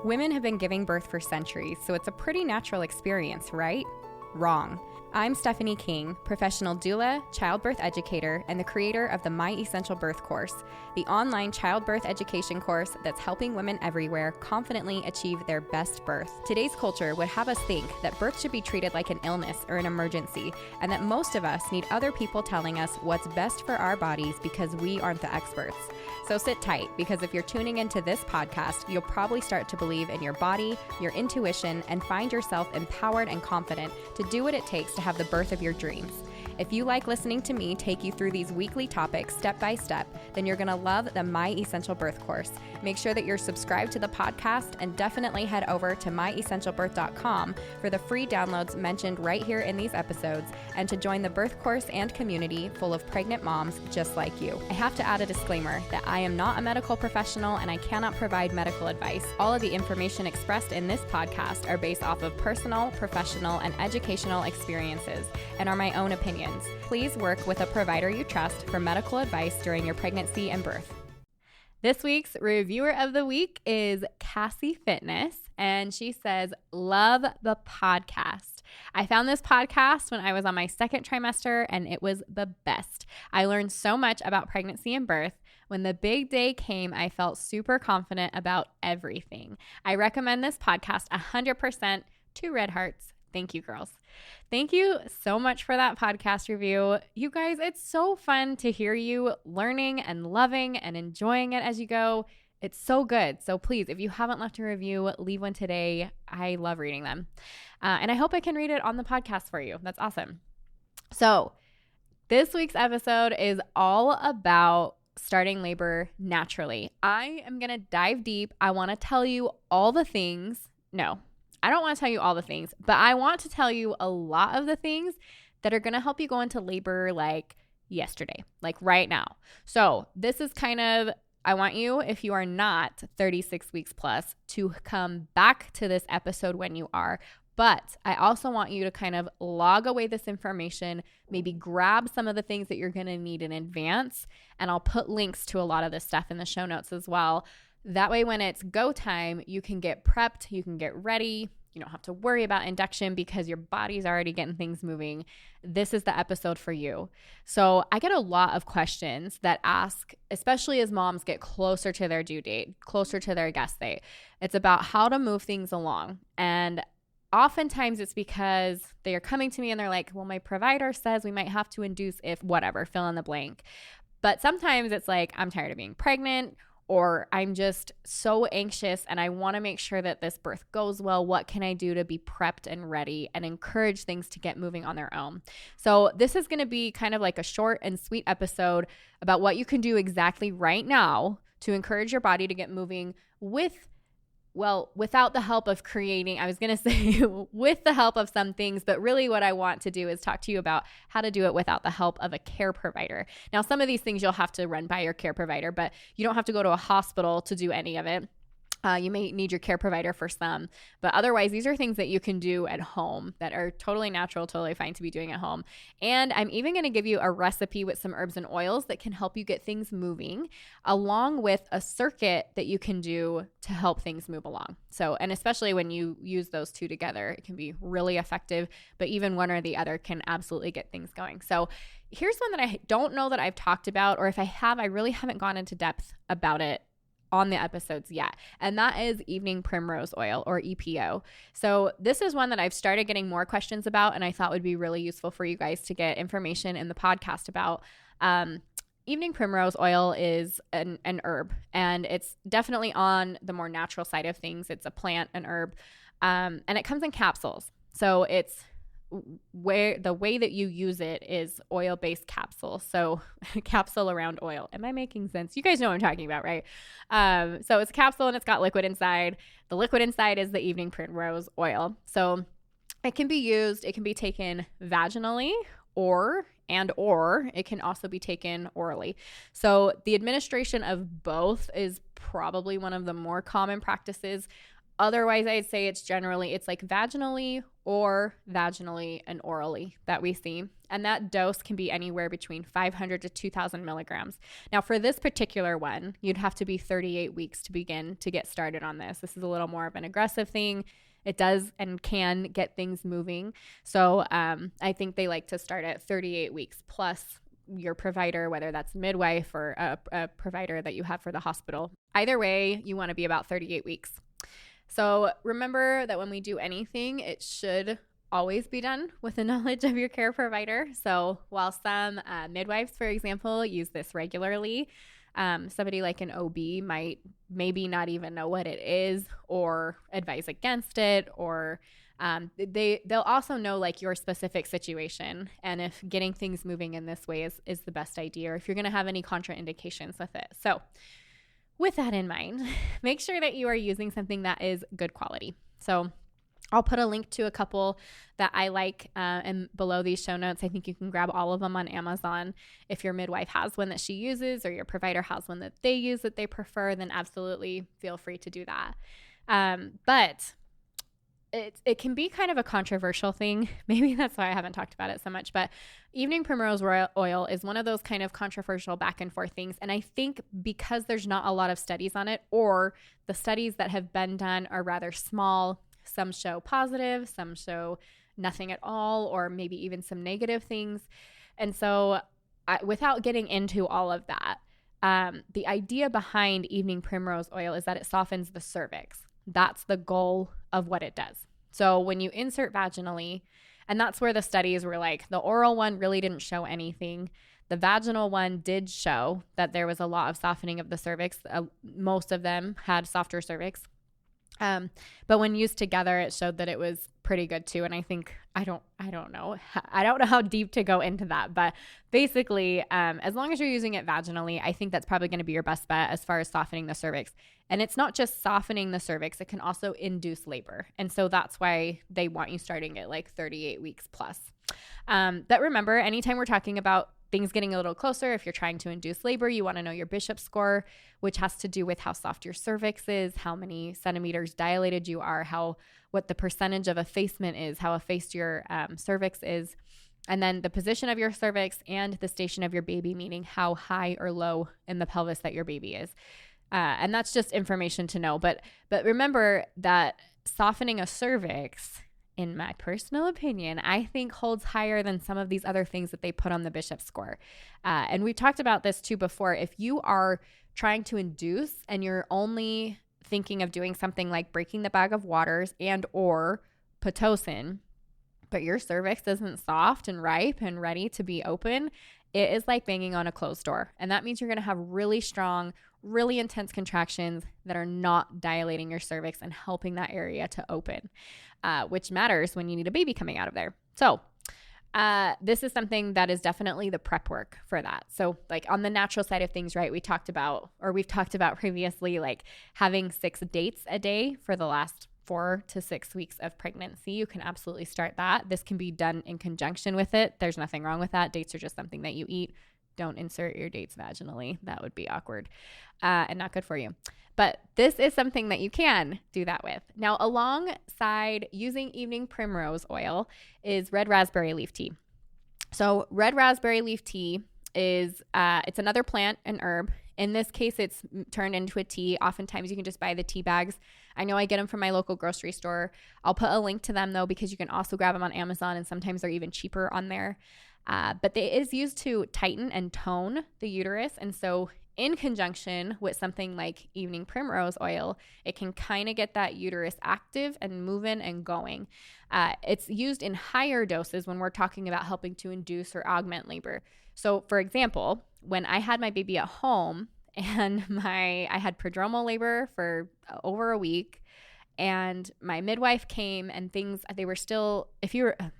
Women have been giving birth for centuries, so it's a pretty natural experience, right? Wrong. I'm Stephanie King, professional doula, childbirth educator, and the creator of the My Essential Birth course, the online childbirth education course that's helping women everywhere confidently achieve their best birth. Today's culture would have us think that birth should be treated like an illness or an emergency, and that most of us need other people telling us what's best for our bodies because we aren't the experts. So sit tight, because if you're tuning into this podcast, you'll probably start to believe in your body, your intuition, and find yourself empowered and confident to do what it takes to have the birth of your dreams. If you like listening to me take you through these weekly topics step by step, then you're going to love the My Essential Birth course. Make sure that you're subscribed to the podcast and definitely head over to myessentialbirth.com for the free downloads mentioned right here in these episodes and to join the birth course and community full of pregnant moms just like you. I have to add a disclaimer that I am not a medical professional and I cannot provide medical advice. All of the information expressed in this podcast are based off of personal, professional, and educational experiences and are my own opinions. Please work with a provider you trust for medical advice during your pregnancy and birth. This week's reviewer of the week is Cassie Fitness, and she says, "Love the podcast. I found this podcast when I was on my second trimester, and it was the best. I learned so much about pregnancy and birth. When the big day came, I felt super confident about everything. I recommend this podcast 100%. 2 red hearts. Thank you, girls." Thank you so much for that podcast review. You guys, it's so fun to hear you learning and loving and enjoying it as you go. It's so good. So please, if you haven't left a review, leave one today. I love reading them. And I hope I can read it on the podcast for you. That's awesome. So this week's episode is all about starting labor naturally. I am going to dive deep. I want to tell you all the things. No, I don't want to tell you all the things, but I want to tell you a lot of the things that are going to help you go into labor like yesterday, like right now. So this is kind of, I want you, if you are not 36 weeks plus, to come back to this episode when you are. But I also want you to kind of log away this information, maybe grab some of the things that you're going to need in advance. And I'll put links to a lot of this stuff in the show notes as well. That way, when it's go time, you can get prepped, you can get ready. You don't have to worry about induction because your body's already getting things moving. This is the episode for you. So I get a lot of questions that ask, especially as moms get closer to their due date, closer to their guest date. It's about how to move things along. And oftentimes it's because they are coming to me and they're like, well, my provider says we might have to induce if whatever, fill in the blank. But sometimes it's like, I'm tired of being pregnant, or I'm just so anxious and I want to make sure that this birth goes well. What can I do to be prepped and ready and encourage things to get moving on their own? So this is going to be kind of like a short and sweet episode about what you can do exactly right now to encourage your body to get moving without the help of creating, I was going to say with the help of some things, but really what I want to do is talk to you about how to do it without the help of a care provider. Now, some of these things you'll have to run by your care provider, but you don't have to go to a hospital to do any of it. You may need your care provider for some, but otherwise, these are things that you can do at home that are totally natural, totally fine to be doing at home. And I'm even going to give you a recipe with some herbs and oils that can help you get things moving, along with a circuit that you can do to help things move along. So, and especially when you use those two together, it can be really effective, but even one or the other can absolutely get things going. So here's one that I don't know that I've talked about, or if I have, I really haven't gone into depth about it on the episodes yet. And that is evening primrose oil, or EPO. So this is one that I've started getting more questions about, and I thought would be really useful for you guys to get information in the podcast about. Evening primrose oil is an herb, and it's definitely on the more natural side of things. It's a plant, an herb, and it comes in capsules. So it's where the way that you use it is oil-based capsules. So capsule around oil. Am I making sense? You guys know what I'm talking about, right? So it's a capsule and it's got liquid inside. The liquid inside is the evening primrose oil. So it can be used, it can be taken vaginally or it can also be taken orally. So the administration of both is probably one of the more common practices. Otherwise, I'd say it's like vaginally and orally that we see. And that dose can be anywhere between 500 to 2,000 milligrams. Now, for this particular one, you'd have to be 38 weeks to begin to get started on this. This is a little more of an aggressive thing. It does and can get things moving. So I think they like to start at 38 weeks plus your provider, whether that's midwife or a provider that you have for the hospital. Either way, you want to be about 38 weeks. So remember that when we do anything, it should always be done with the knowledge of your care provider. So while some midwives, for example, use this regularly, somebody like an OB might maybe not even know what it is or advise against it, or they'll also know like your specific situation and if getting things moving in this way is the best idea, or if you're going to have any contraindications with it. So with that in mind, make sure that you are using something that is good quality. So I'll put a link to a couple that I like and below these show notes. I think you can grab all of them on Amazon. If your midwife has one that she uses or your provider has one that they use that they prefer, then absolutely feel free to do that. But it can be kind of a controversial thing. Maybe that's why I haven't talked about it so much. But evening primrose oil is one of those kind of controversial back and forth things. And I think because there's not a lot of studies on it, or the studies that have been done are rather small, some show positive, some show nothing at all, or maybe even some negative things. And so without getting into all of that, the idea behind evening primrose oil is that it softens the cervix. That's the goal of what it does. So when you insert vaginally, and that's where the studies were like, the oral one really didn't show anything. The vaginal one did show that there was a lot of softening of the cervix. Most of them had softer cervix. But when used together, it showed that it was pretty good too. And I think, I don't know how deep to go into that, but basically, as long as you're using it vaginally, I think that's probably going to be your best bet as far as softening the cervix. And it's not just softening the cervix, it can also induce labor. And so that's why they want you starting at like 38 weeks plus. But remember, anytime we're talking about things getting a little closer, if you're trying to induce labor, you want to know your Bishop score, which has to do with how soft your cervix is, how many centimeters dilated you are, what the percentage of effacement is, how effaced your cervix is, and then the position of your cervix and the station of your baby, meaning how high or low in the pelvis that your baby is. And that's just information to know. But remember that softening a cervix, in my personal opinion, I think holds higher than some of these other things that they put on the Bishop score. And we've talked about this too before. If you are trying to induce and you're only thinking of doing something like breaking the bag of waters and or Pitocin, but your cervix isn't soft and ripe and ready to be open, it is like banging on a closed door. And that means you're going to have really strong, really intense contractions that are not dilating your cervix and helping that area to open, which matters when you need a baby coming out of there. So this is something that is definitely the prep work for that. So like on the natural side of things, right, we've talked about previously, like having 6 dates a day for the last 4 to 6 weeks of pregnancy. You can absolutely start that. This can be done in conjunction with it. There's nothing wrong with that. Dates are just something that you eat. Don't insert your dates vaginally. That would be awkward and not good for you. But this is something that you can do that with. Now, alongside using evening primrose oil is red raspberry leaf tea. So red raspberry leaf tea is it's another plant, an herb. In this case, it's turned into a tea. Oftentimes, you can just buy the tea bags. I know I get them from my local grocery store. I'll put a link to them, though, because you can also grab them on Amazon, and sometimes they're even cheaper on there. But it is used to tighten and tone the uterus. And so in conjunction with something like evening primrose oil, it can kind of get that uterus active and moving and going. It's used in higher doses when we're talking about helping to induce or augment labor. So for example, when I had my baby at home and I had prodromal labor for over a week, and my midwife came and they were still,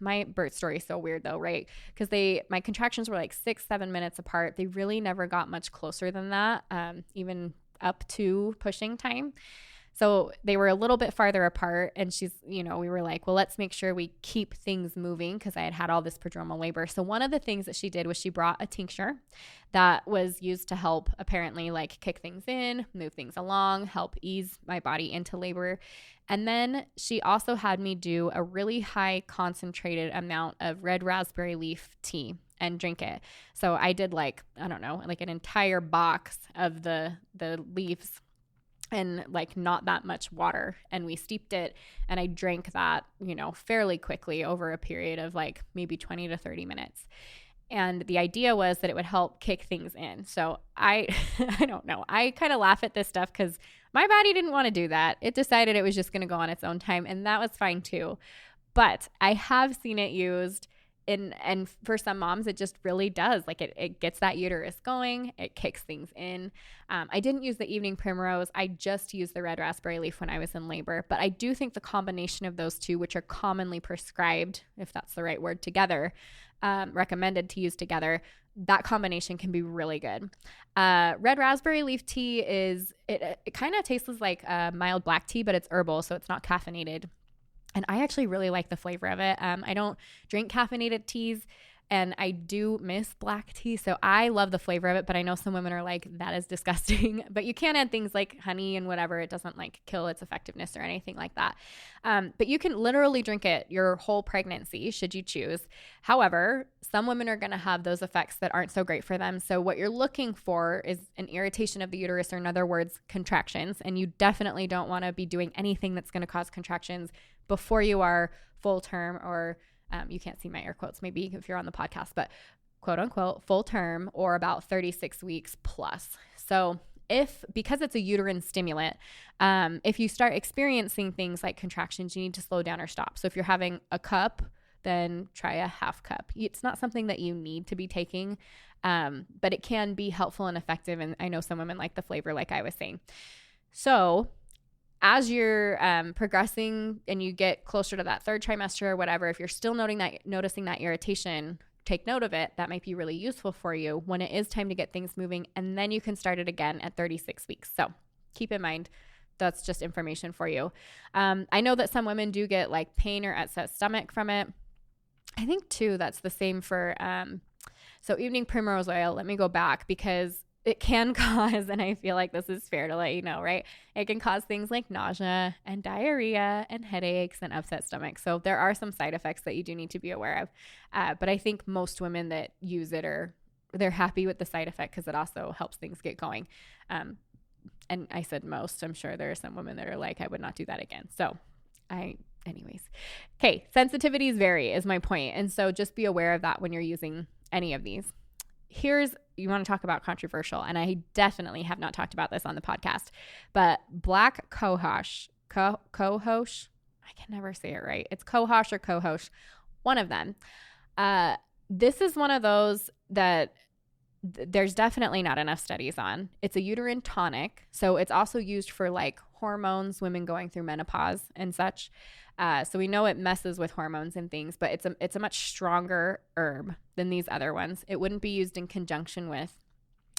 my birth story is so weird though, right? Because my contractions were like 6-7 minutes apart. They really never got much closer than that, even up to pushing time. So they were a little bit farther apart, and we were like, well, let's make sure we keep things moving because I had all this prodromal labor. So one of the things that she did was she brought a tincture that was used to help apparently like kick things in, move things along, help ease my body into labor. And then she also had me do a really high concentrated amount of red raspberry leaf tea and drink it. So I did like an entire box of the leaves and like not that much water. And we steeped it, and I drank that, fairly quickly over a period of like maybe 20 to 30 minutes. And the idea was that it would help kick things in. So I don't know. I kind of laugh at this stuff because my body didn't want to do that. It decided it was just going to go on its own time, and that was fine too. But I have seen it used and for some moms, it just really does. Like it gets that uterus going. It kicks things in. I didn't use the evening primrose. I just used the red raspberry leaf when I was in labor. But I do think the combination of those two, which are commonly prescribed, if that's the right word, together, recommended to use together, that combination can be really good. Red raspberry leaf tea it kind of tastes like mild black tea, but it's herbal, so it's not caffeinated. And I actually really like the flavor of it. I don't drink caffeinated teas, and I do miss black tea. So I love the flavor of it, but I know some women are like, that is disgusting. But you can add things like honey and whatever. It doesn't like kill its effectiveness or anything like that. But you can literally drink it your whole pregnancy, should you choose. However, some women are going to have those effects that aren't so great for them. So what you're looking for is an irritation of the uterus, or in other words, contractions. And you definitely don't want to be doing anything that's going to cause contractions before you are full term, or you can't see my air quotes maybe if you're on the podcast, but quote unquote full term, or about 36 weeks plus. So because it's a uterine stimulant, if you start experiencing things like contractions, you need to slow down or stop. So if you're having a cup, then try a half cup. It's not something that you need to be taking, but it can be helpful and effective. And I know some women like the flavor, like I was saying. So as you're progressing and you get closer to that third trimester or whatever, if you're still noticing that irritation, take note of it. That might be really useful for you when it is time to get things moving, and then you can start it again at 36 weeks. So keep in mind, that's just information for you. I know that some women do get like pain or upset stomach from it. I think too, that's the same for, so evening primrose oil, let me go back, because it can cause, and I feel like this is fair to let you know, right? It can cause things like nausea and diarrhea and headaches and upset stomach. So there are some side effects that you do need to be aware of. But I think most women that use it they're happy with the side effect because it also helps things get going. And I said most. I'm sure there are some women that are like, I would not do that again. So anyways. Okay, sensitivities vary is my point. And so just be aware of that when you're using any of these. You want to talk about controversial, and I definitely have not talked about this on the podcast, but black cohosh, cohosh, I can never say it right. It's cohosh or cohosh, one of them. This is one of those that there's definitely not enough studies on. It's a uterine tonic, so it's also used for like hormones, women going through menopause and such. So we know it messes with hormones and things, but it's a much stronger herb than these other ones. It wouldn't be used in conjunction with,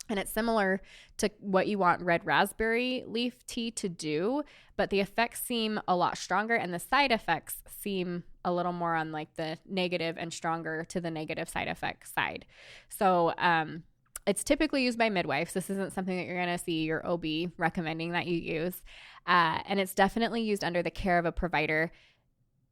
and it's similar to what you want red raspberry leaf tea to do, but the effects seem a lot stronger, and the side effects seem a little more on like the negative and stronger to the negative side effect side. So it's typically used by midwives. This isn't something that you're going to see your OB recommending that you use. And it's definitely used under the care of a provider.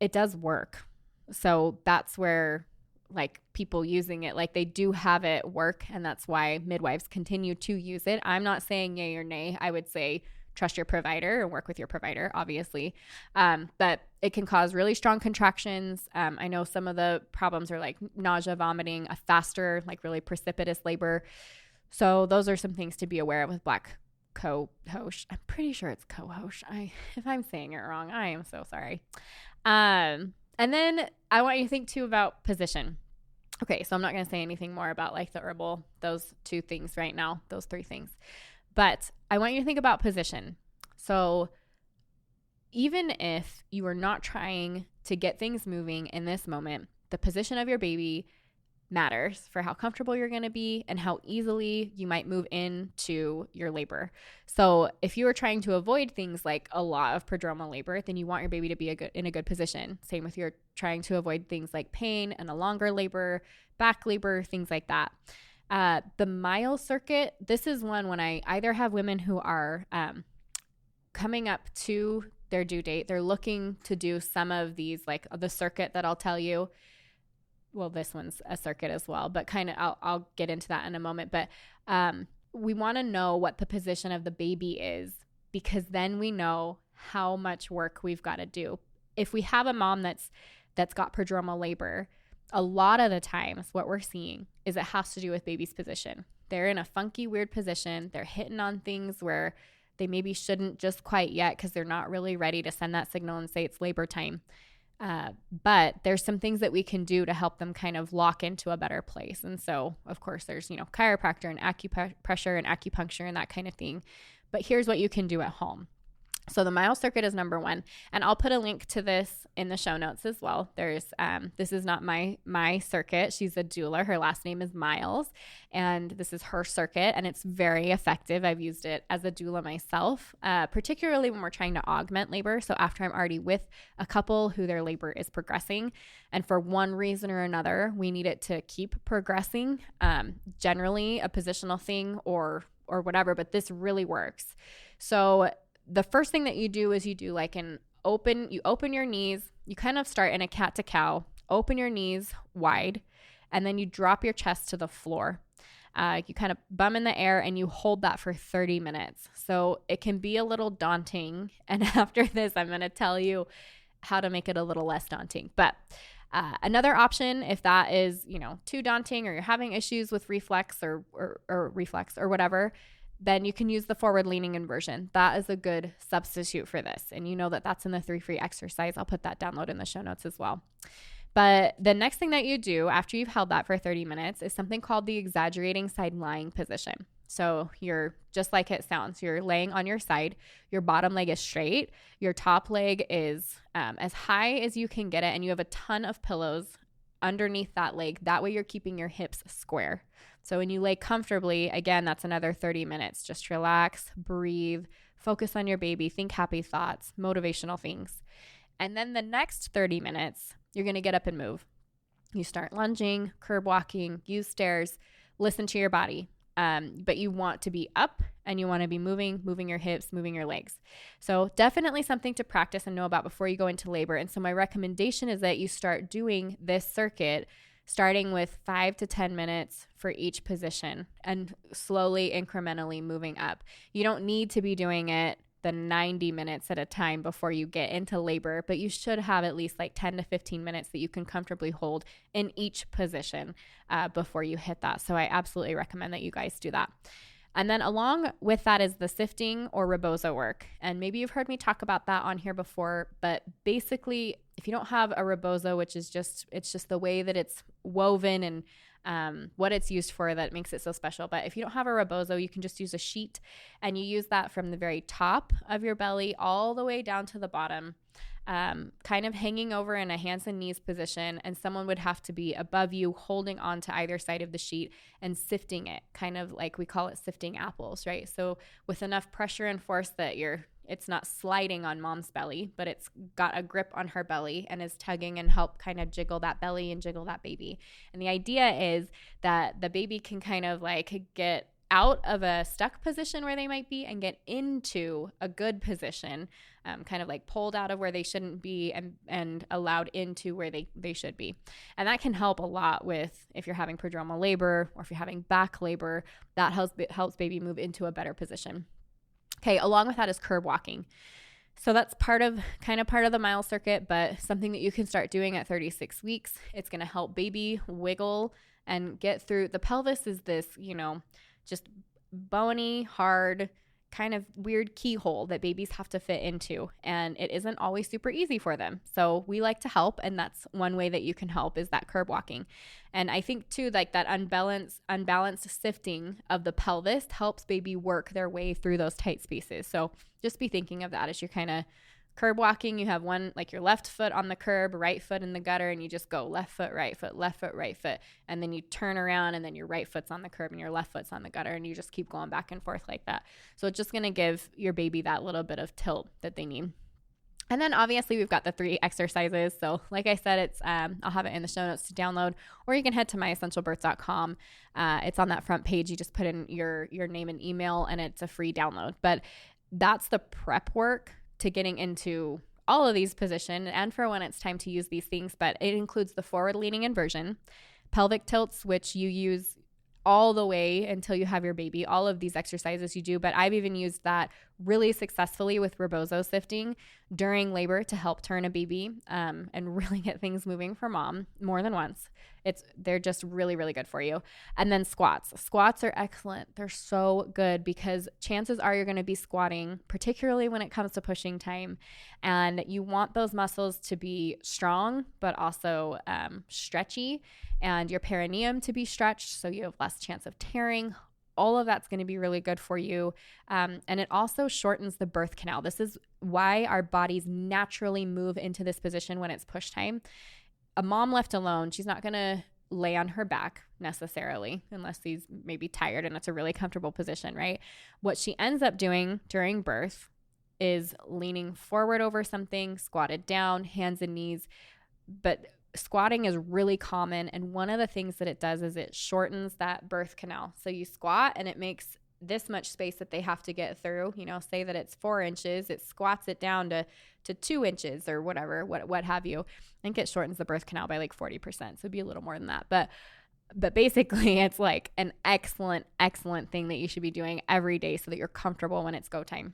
It does work. So that's where like people using it, like they do have it work. And that's why midwives continue to use it. I'm not saying yay or nay. I would say trust your provider and work with your provider, obviously. But it can cause really strong contractions. I know some of the problems are like nausea, vomiting, a faster, like really precipitous labor. So those are some things to be aware of with black cohosh. I'm pretty sure it's cohosh. If I'm saying it wrong, I am so sorry. And then I want you to think too about position. Okay, so I'm not going to say anything more about like the herbal, those two things right now, those three things. But I want you to think about position. So even if you are not trying to get things moving in this moment, the position of your baby matters for how comfortable you're going to be and how easily you might move into your labor. So if you are trying to avoid things like a lot of prodromal labor, then you want your baby to be in a good position. Same with you're trying to avoid things like pain and a longer labor, back labor, things like that. The mile circuit, this is one when I either have women who are coming up to their due date, they're looking to do some of these, like the circuit that I'll tell you. Well, this one's a circuit as well, but kind of I'll get into that in a moment. But we want to know what the position of the baby is, because then we know how much work we've got to do. If we have a mom that's got prodromal labor, a lot of the times what we're seeing is it has to do with baby's position. They're in a funky, weird position. They're hitting on things where they maybe shouldn't just quite yet because they're not really ready to send that signal and say it's labor time. But there's some things that we can do to help them kind of lock into a better place. And so, of course, there's, chiropractor and acupressure and acupuncture and that kind of thing. But here's what you can do at home. So the mile circuit is number one, and I'll put a link to this in the show notes as well. There's this is not my circuit. She's a doula. Her last name is Miles, and this is her circuit, and it's very effective. I've used it as a doula myself, particularly when we're trying to augment labor. So after I'm already with a couple who their labor is progressing, and for one reason or another, we need it to keep progressing, generally a positional thing or whatever, but this really works. So the first thing that you do is you open your knees. You kind of start in a cat to cow, open your knees wide, and then you drop your chest to the floor. You kind of bum in the air and you hold that for 30 minutes. So it can be a little daunting. And after this, I'm going to tell you how to make it a little less daunting. But another option, if that is, too daunting or you're having issues with reflex or reflex or whatever, then you can use the forward leaning inversion. That is a good substitute for this. And you know that that's in the 3 free exercise. I'll put that download in the show notes as well. But the next thing that you do after you've held that for 30 minutes is something called the exaggerating side lying position. So you're just like it sounds. You're laying on your side. Your bottom leg is straight. Your top leg is as high as you can get it. And you have a ton of pillows underneath that leg. That way you're keeping your hips square. So when you lay comfortably, again, that's another 30 minutes. Just relax, breathe, focus on your baby, think happy thoughts, motivational things. And then the next 30 minutes, you're going to get up and move. You start lunging, curb walking, use stairs, listen to your body. But you want to be up and you want to be moving your hips, moving your legs. So definitely something to practice and know about before you go into labor. And so my recommendation is that you start doing this circuit starting with 5 to 10 minutes for each position and slowly, incrementally moving up. You don't need to be doing it the 90 minutes at a time before you get into labor, but you should have at least like 10 to 15 minutes that you can comfortably hold in each position before you hit that. So I absolutely recommend that you guys do that. And then along with that is the sifting or rebozo work. And maybe you've heard me talk about that on here before, but basically if you don't have a rebozo, which is it's just the way that it's woven and what it's used for that makes it so special. But if you don't have a rebozo, you can just use a sheet and you use that from the very top of your belly all the way down to the bottom, kind of hanging over in a hands and knees position. And someone would have to be above you holding on to either side of the sheet and sifting it, kind of like we call it sifting apples, right? So with enough pressure and force that it's not sliding on mom's belly, but it's got a grip on her belly and is tugging and help kind of jiggle that belly and jiggle that baby. And the idea is that the baby can kind of like get out of a stuck position where they might be and get into a good position, kind of like pulled out of where they shouldn't be and allowed into where they should be. And that can help a lot with if you're having prodromal labor or if you're having back labor, that helps baby move into a better position. Okay, along with that is curb walking. So that's part of the mile circuit, but something that you can start doing at 36 weeks. It's going to help baby wiggle and get through. The pelvis is this, just bony, hard, kind of weird keyhole that babies have to fit into, and it isn't always super easy for them. So we like to help, and that's one way that you can help is that curb walking. And I think too, like that unbalanced sifting of the pelvis helps baby work their way through those tight spaces. So just be thinking of that as you're kind of curb walking, you have one, like your left foot on the curb, right foot in the gutter, and you just go left foot, right foot, left foot, right foot. And then you turn around and then your right foot's on the curb and your left foot's on the gutter, and you just keep going back and forth like that. So it's just going to give your baby that little bit of tilt that they need. And then obviously we've got the 3 exercises. So like I said, it's I'll have it in the show notes to download, or you can head to myessentialbirth.com. It's on that front page. You just put in your name and email, and it's a free download. But that's the prep work to getting into all of these positions and for when it's time to use these things. But it includes the forward leaning inversion, pelvic tilts, which you use all the way until you have your baby. All of these exercises you do, but I've even used that really successfully with rebozo sifting during labor to help turn a baby and really get things moving for mom more than once. They're just really, really good for you. And then squats. Squats are excellent. They're so good because chances are you're going to be squatting, particularly when it comes to pushing time. And you want those muscles to be strong, but also stretchy, and your perineum to be stretched so you have less chance of tearing. All of that's going to be really good for you. And it also shortens the birth canal. This is why our bodies naturally move into this position when it's push time. A mom left alone, she's not going to lay on her back necessarily unless she's maybe tired and it's a really comfortable position, right? What she ends up doing during birth is leaning forward over something, squatted down, hands and knees. But squatting is really common, and one of the things that it does is it shortens that birth canal. So you squat and it makes this much space that they have to get through. Say that it's 4 inches, it squats it down to 2 inches or whatever, what have you. I think it shortens the birth canal by like 40%. So it'd be a little more than that. But basically it's like an excellent thing that you should be doing every day so that you're comfortable when it's go time.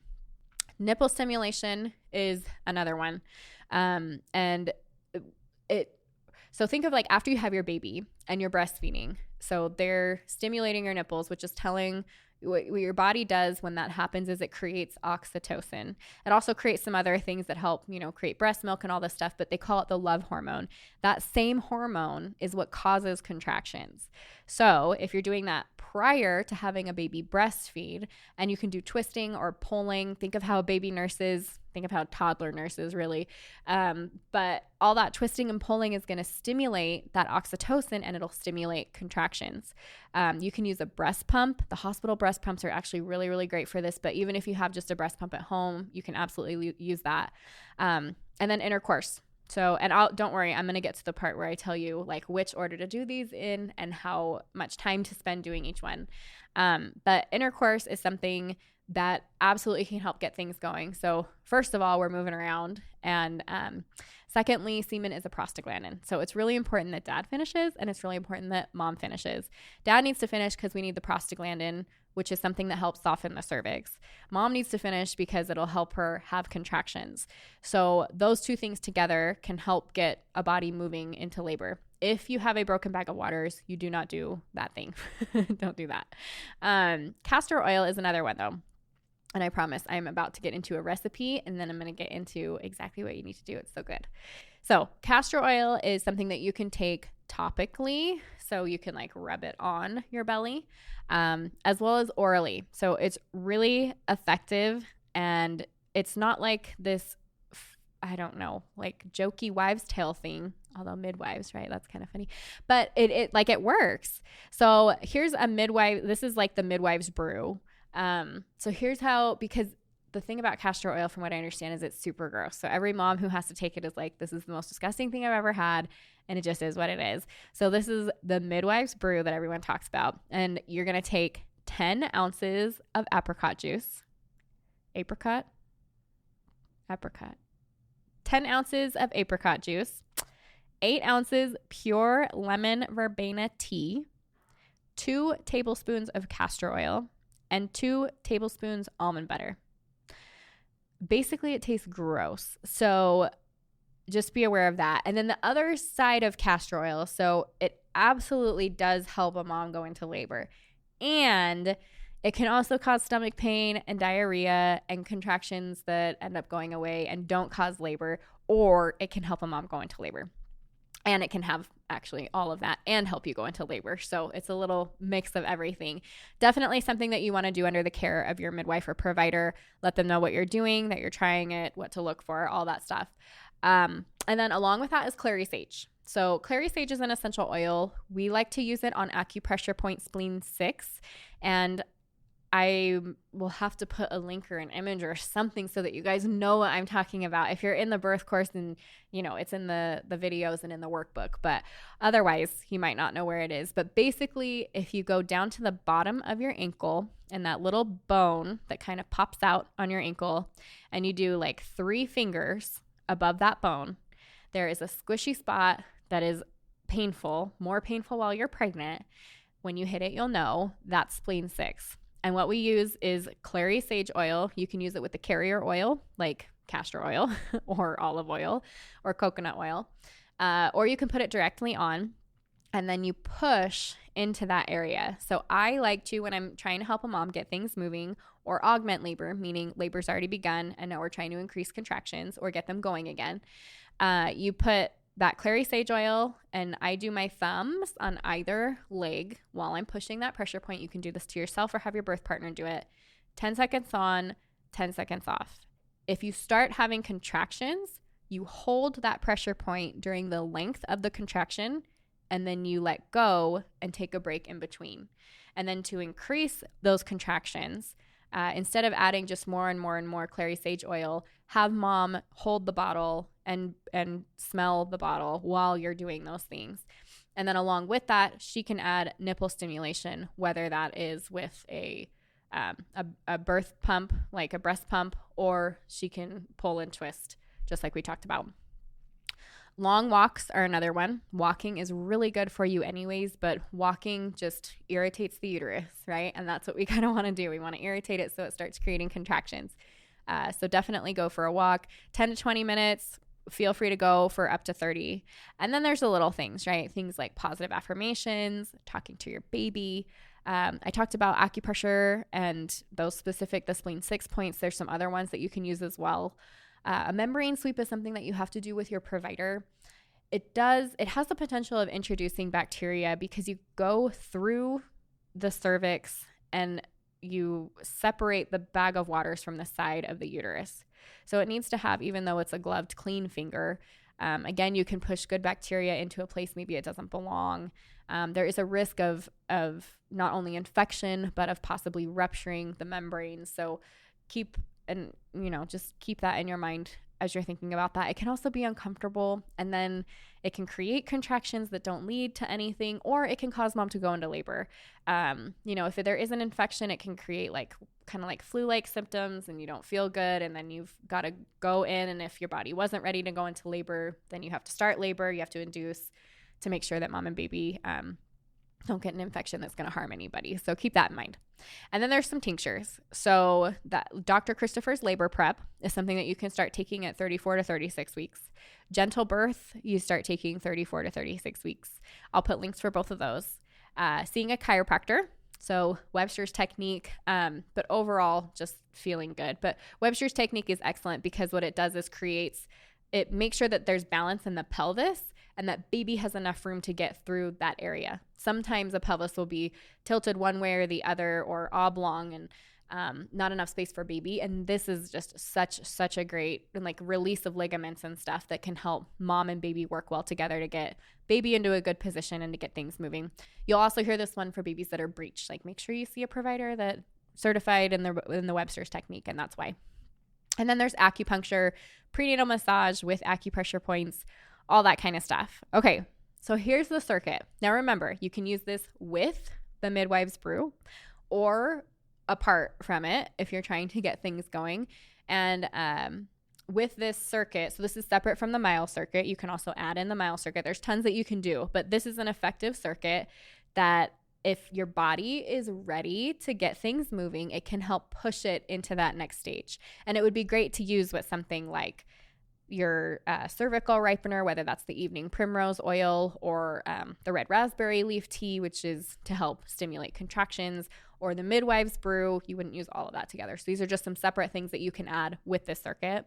Nipple stimulation is another one. So think of like after you have your baby and you're breastfeeding. So they're stimulating your nipples, which is telling what your body does when that happens is it creates oxytocin. It also creates some other things that help, create breast milk and all this stuff, but they call it the love hormone. That same hormone is what causes contractions. So if you're doing that prior to having a baby breastfeed, and you can do twisting or pulling, think of how toddler nurses really, but all that twisting and pulling is going to stimulate that oxytocin, and it'll stimulate contractions. You can use a breast pump. The hospital breast pumps are actually really, really great for this, but even if you have just a breast pump at home, you can absolutely use that. And then intercourse. So, and don't worry, I'm going to get to the part where I tell you like which order to do these in and how much time to spend doing each one. But intercourse is something that absolutely can help get things going. So first of all, we're moving around. And secondly, semen is a prostaglandin. So it's really important that dad finishes, and it's really important that mom finishes. Dad needs to finish because we need the prostaglandin, which is something that helps soften the cervix. Mom needs to finish because it'll help her have contractions. So those two things together can help get a body moving into labor. If you have a broken bag of waters, you do not do that thing. Don't do that. Castor oil is another one though. And I promise I'm about to get into a recipe, and then I'm going to get into exactly what you need to do. It's so good. So castor oil is something that you can take topically. So you can like rub it on your belly, as well as orally. So it's really effective, and it's not like this, I don't know, like jokey wives' tale thing, although midwives, right? That's kind of funny, but it works. So here's a midwife. This is like the midwife's brew. So here's how, because the thing about castor oil, from what I understand, is it's super gross. So every mom who has to take it is like, this is the most disgusting thing I've ever had. And it just is what it is. So this is the midwife's brew that everyone talks about. And you're going to take 10 ounces of apricot juice, 10 ounces of apricot juice, 8 ounces pure lemon verbena tea, 2 tablespoons of castor oil, and 2 tablespoons almond butter. Basically, it tastes gross. So just be aware of that. And then the other side of castor oil, so it absolutely does help a mom go into labor. And it can also cause stomach pain and diarrhea and contractions that end up going away and don't cause labor, or it can help a mom go into labor. And it can have actually all of that and help you go into labor. So it's a little mix of everything. Definitely something that you want to do under the care of your midwife or provider. Let them know what you're doing, that you're trying it, what to look for, all that stuff. And then along with that is clary sage. So clary sage is an essential oil. We like to use it on acupressure point spleen 6. And I will have to put a link or an image or something so that you guys know what I'm talking about. If you're in the birth course, then it's in the videos and in the workbook, but otherwise you might not know where it is. But basically, if you go down to the bottom of your ankle and that little bone that kind of pops out on your ankle, and you do like 3 fingers above that bone, there is a squishy spot that is painful, more painful while you're pregnant. When you hit it, you'll know that's spleen 6. And what we use is clary sage oil. You can use it with the carrier oil, like castor oil or olive oil or coconut oil, or you can put it directly on, and then you push into that area. So I like to, when I'm trying to help a mom get things moving or augment labor, meaning labor's already begun and now we're trying to increase contractions or get them going again, you put that clary sage oil, and I do my thumbs on either leg while I'm pushing that pressure point. You can do this to yourself or have your birth partner do it. 10 seconds on, 10 seconds off. If you start having contractions, you hold that pressure point during the length of the contraction, and then you let go and take a break in between. And then to increase those contractions, instead of adding just more and more and more clary sage oil, have mom hold the bottle and smell the bottle while you're doing those things. And then along with that, she can add nipple stimulation, whether that is with a birth pump, like a breast pump, or she can pull and twist, just like we talked about. Long walks are another one. Walking is really good for you anyways, but walking just irritates the uterus, right? And that's what we kind of want to do. We want to irritate it so it starts creating contractions. So definitely go for a walk, 10 to 20 minutes. Feel free to go for up to 30. And then there's the little things, right? Things like positive affirmations, talking to your baby. I talked about acupressure and those specific, the spleen 6 points. There's some other ones that you can use as well. A membrane sweep is something that you have to do with your provider. It has the potential of introducing bacteria because you go through the cervix and you separate the bag of waters from the side of the uterus. So it needs to have, even though it's a gloved, clean finger, again, you can push good bacteria into a place maybe it doesn't belong. There is a risk of not only infection, but of possibly rupturing the membrane. So just keep that in your mind as you're thinking about that. It can also be uncomfortable, and then it can create contractions that don't lead to anything, or it can cause mom to go into labor. If there is an infection, it can create kind of like flu-like symptoms, and you don't feel good, and then you've got to go in, and if your body wasn't ready to go into labor, then you have to start labor. You have to induce to make sure that mom and baby don't get an infection that's going to harm anybody. So keep that in mind. And then there's some tinctures. So that Dr. Christopher's labor prep is something that you can start taking at 34 to 36 weeks. Gentle birth, you start taking 34 to 36 weeks. I'll put links for both of those. Seeing a chiropractor. So Webster's technique, but overall just feeling good. But Webster's technique is excellent because what it does is it makes sure that there's balance in the pelvis and that baby has enough room to get through that area. Sometimes the pelvis will be tilted one way or the other or oblong and not enough space for baby. And this is just such a great release of ligaments and stuff that can help mom and baby work well together to get baby into a good position and to get things moving. You'll also hear this one for babies that are breech. Make sure you see a provider that's certified in the Webster's technique, and that's why. And then there's acupuncture, prenatal massage with acupressure points, all that kind of stuff. Okay, so here's the circuit. Now remember, you can use this with the midwife's brew or apart from it if you're trying to get things going. And with this circuit, so this is separate from the mile circuit. You can also add in the mile circuit. There's tons that you can do, but this is an effective circuit that if your body is ready to get things moving, it can help push it into that next stage. And it would be great to use with something like your cervical ripener, whether that's the evening primrose oil or the red raspberry leaf tea, which is to help stimulate contractions, or the midwife's brew. You wouldn't use all of that together. So these are just some separate things that you can add with this circuit.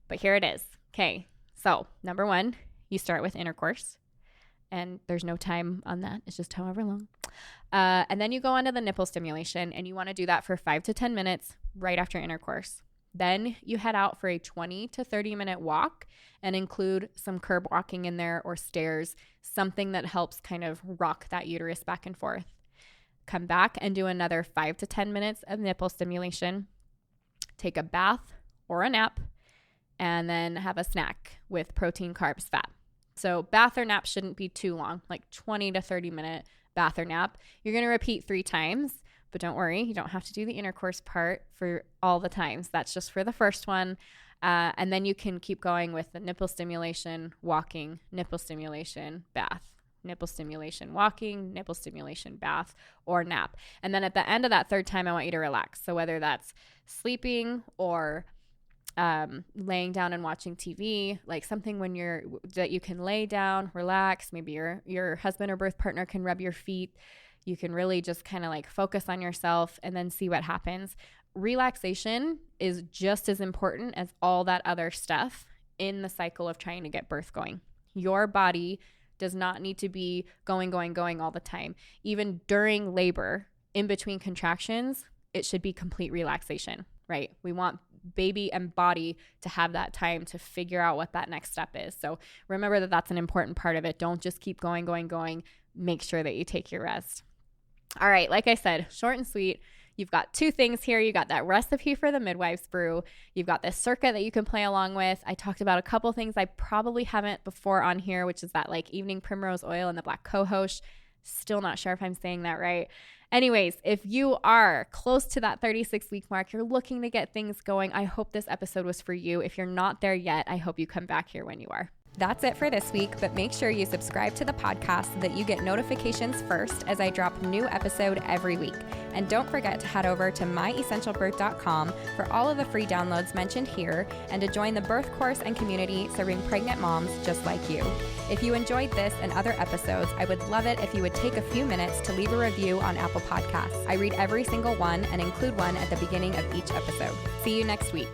But here it is. Okay, so number 1, you start with intercourse. And there's no time on that. It's just however long. And then you go on to the nipple stimulation, and you want to do that for 5 to 10 minutes right after intercourse. Then you head out for a 20 to 30 minute walk and include some curb walking in there or stairs, something that helps kind of rock that uterus back and forth. Come back and do another 5 to 10 minutes of nipple stimulation. Take a bath or a nap, and then have a snack with protein, carbs, fat. So bath or nap shouldn't be too long, like 20 to 30 minute bath or nap. You're going to repeat 3 times, but don't worry, you don't have to do the intercourse part for all the times. That's just for the first one. And then you can keep going with the nipple stimulation, walking, nipple stimulation, bath, nipple stimulation, walking, nipple stimulation, bath, or nap. And then at the end of that third time, I want you to relax. So whether that's sleeping or laying down and watching TV, like something that you can lay down, relax. Maybe your husband or birth partner can rub your feet. You can really just kind of like focus on yourself and then see what happens. Relaxation is just as important as all that other stuff in the cycle of trying to get birth going. Your body does not need to be going all the time. Even during labor, in between contractions, it should be complete relaxation, right? We want baby and body to have that time to figure out what that next step is. So remember that that's an important part of it. Don't just keep going. Make sure that you take your rest. All right, like I said, short and sweet. You've got 2 things here. You got that recipe for the midwife's brew. You've got this circuit that you can play along with. I talked about a couple things I probably haven't before on here, which is that like evening primrose oil and the black cohosh. Still not sure if I'm saying that right. Anyways, if you are close to that 36-week mark, you're looking to get things going, I hope this episode was for you. If you're not there yet, I hope you come back here when you are. That's it for this week, but make sure you subscribe to the podcast so that you get notifications first as I drop a new episode every week. And don't forget to head over to myessentialbirth.com for all of the free downloads mentioned here and to join the birth course and community serving pregnant moms just like you. If you enjoyed this and other episodes, I would love it if you would take a few minutes to leave a review on Apple Podcasts. I read every single one and include one at the beginning of each episode. See you next week.